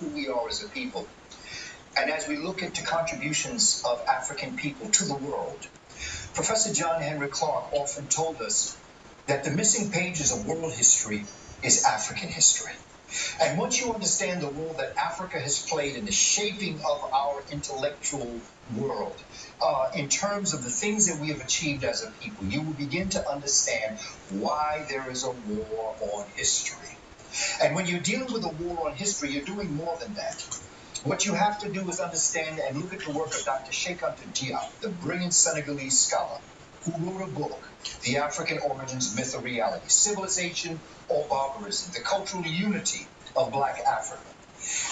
who we are as a people. And as we look at the contributions of African people to the world, Professor John Henry Clarke often told us that the missing pages of world history is African history. And once you understand the role that Africa has played in the shaping of our intellectual world, in terms of the things that we have achieved as a people, you will begin to understand why there is a war on history. And when you're dealing with a war on history, you're doing more than that. What you have to do is understand and look at the work of Dr. Cheikh Anta Diop, the brilliant Senegalese scholar, who wrote a book, The African Origins, Myth or Reality, Civilization or Barbarism, the Cultural Unity of Black Africa.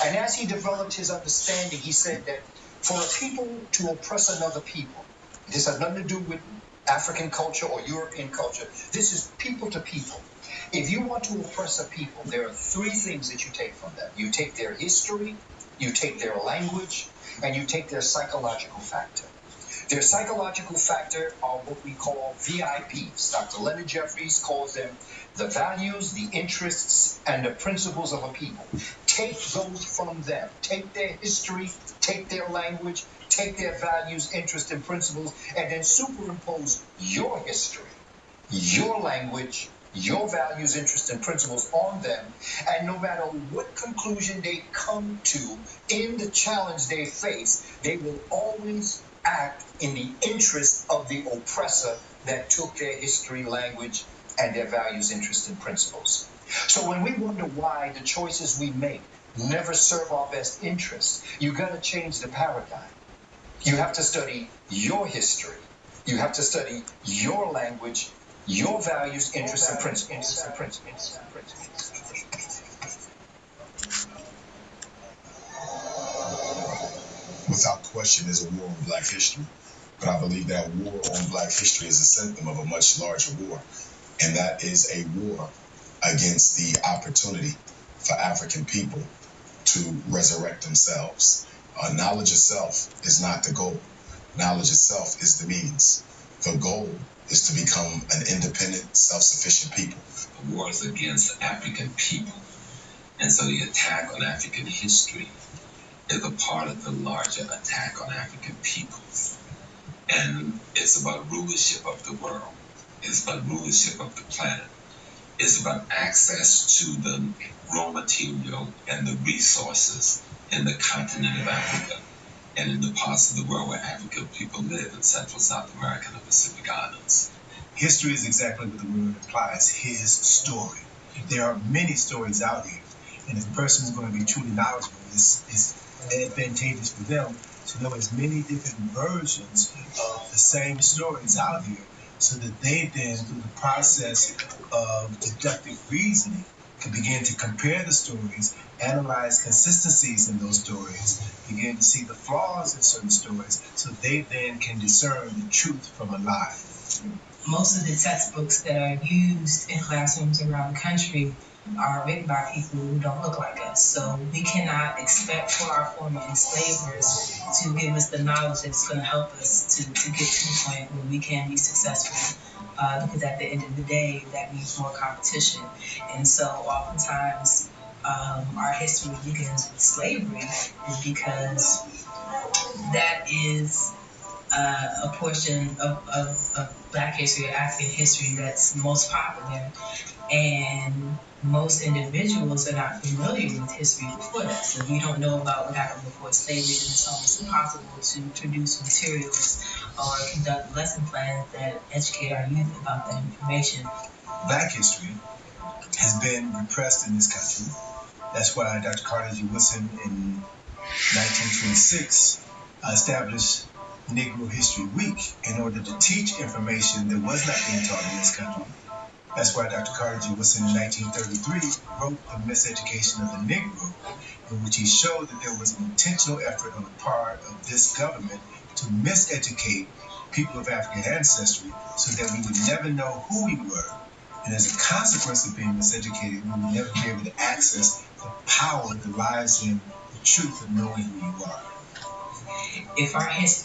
And as he developed his understanding, he said that for a people to oppress another people, this has nothing to do with African culture or European culture. This is people to people. If you want to oppress a people, there are three things that you take from them. You take their history, you take their language, and you take their psychological factor. Their psychological factor are what we call VIPs. Dr. Leonard Jeffries calls them the values, the interests, and the principles of a people. Take those from them. Take their history, take their language, take their values, interests, and principles, and then superimpose your history, your language, your values, interests, and principles on them, and no matter what conclusion they come to in the challenge they face, they will always act in the interest of the oppressor that took their history, language, and their values, interests, and principles. So when we wonder why the choices we make never serve our best interests, you got to change the paradigm. You have to study your history. You have to study your language, your values, interests, and principles. Without question, there's a war on Black history. But I believe that war on Black history is a symptom of a much larger war. And that is a war against the opportunity for African people to resurrect themselves. Knowledge itself is not the goal. Knowledge itself is the means. The goal is to become an independent, self-sufficient people. The war is against African people. And so the attack on African history is a part of the larger attack on African peoples. And it's about rulership of the world. It's about rulership of the planet. It's about access to the raw material and the resources in the continent of Africa and in the parts of the world where African people live in Central, South America, and the Pacific Islands. History is exactly what the word implies, his story. There are many stories out here, and if a person is going to be truly knowledgeable, it's advantageous for them to know as many different versions of the same stories out here, so that they then, through the process of deductive reasoning, can begin to compare the stories, analyze consistencies in those stories, begin to see the flaws in certain stories, so they then can discern the truth from a lie. Most of the textbooks that are used in classrooms around the country are written by people who don't look like us. So we cannot expect for our former enslavers to give us the knowledge that's going to help us to get to the point where we can be successful. Because at the end of the day, that means more competition. And so oftentimes our history begins with slavery is because that is a portion of Black history, African history that's most popular, and most individuals are not familiar with history before that. So if you don't know about what happened before slavery, then it's almost impossible to produce materials or conduct lesson plans that educate our youth about that information. Black history has been repressed in this country. That's why Dr. Carter G. Woodson in 1926 established Negro History Week in order to teach information that was not being taught in this country. That's why Dr. Carter G. Woodson in 1933 wrote The Miseducation of the Negro, in which he showed that there was an intentional effort on the part of this government to miseducate people of African ancestry so that we would never know who we were. And as a consequence of being miseducated, we would never be able to access the power that lies in the truth of knowing who you are. If our history